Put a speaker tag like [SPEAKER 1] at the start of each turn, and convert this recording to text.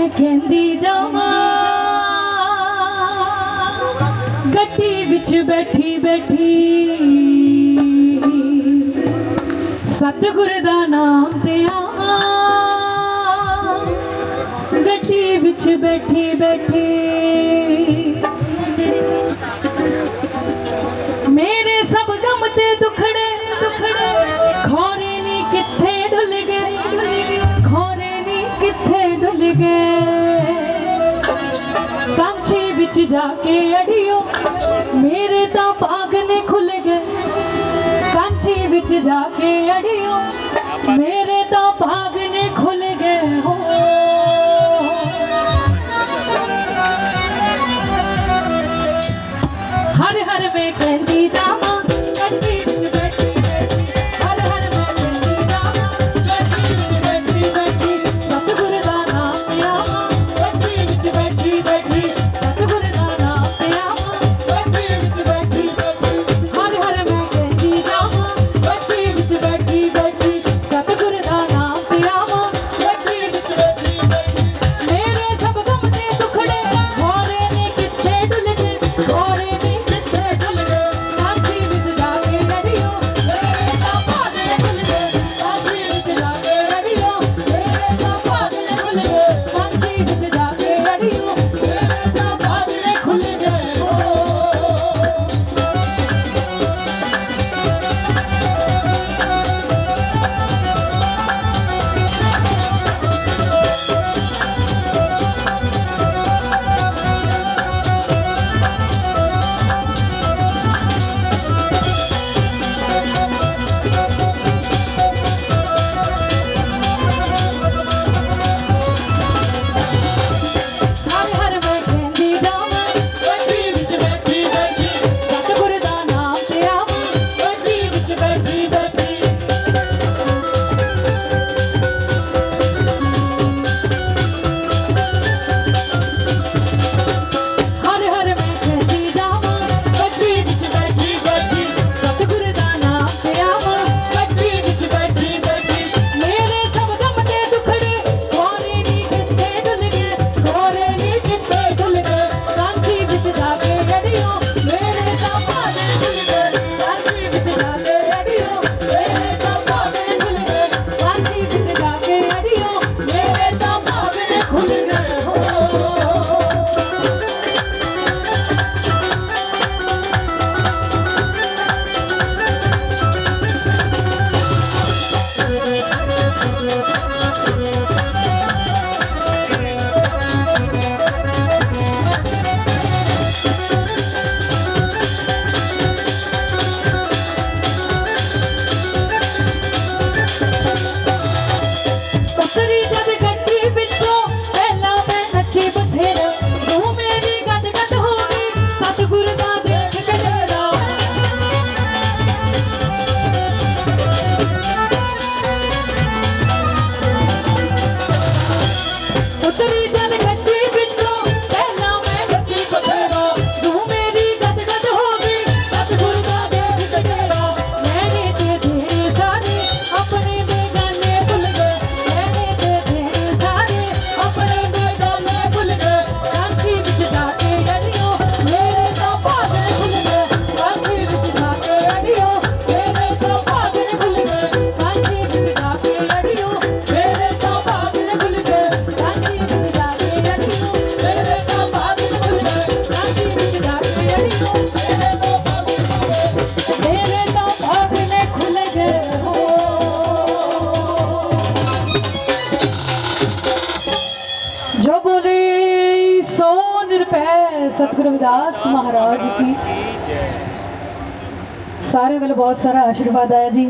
[SPEAKER 1] मैं कहंदी जावां गड्डी विच बैठी बैठी सतगुर दा नाम ते आवां गड्डी विच बैठी बैठी मेरे सब गम ते दुखड़े खोरे नी किथे डुल गए खोरे नी किथे डुल गए कांछी विच जाके अड़ियो मेरे ता भाग ने खुल गए कांछी विच जाके अड़ियो मेरे ता भाग ने खुल गए हो हर हर में कहंदी जावां गड्डी विच बैठी बैठी हर हर में कहंदी जावां गड्डी विच बैठी बैठी सतगुर दा नाम ते आवां गड्डी विच बैठी बैठी सतगुर दा नाम ते आवां गड्डी विच बैठी बैठी हर हर में कहंदी जावां गड्डी विच बैठी बैठी सतगुर दा नाम ते आवां गड्डी विच बैठी बैठी मेरे सब गम ते दुखड़े खोरे ने किथे डुल गए खोरे ने सतगुरु रविदास महाराज की सारे वालों बहुत सारा आशीर्वाद आया जी।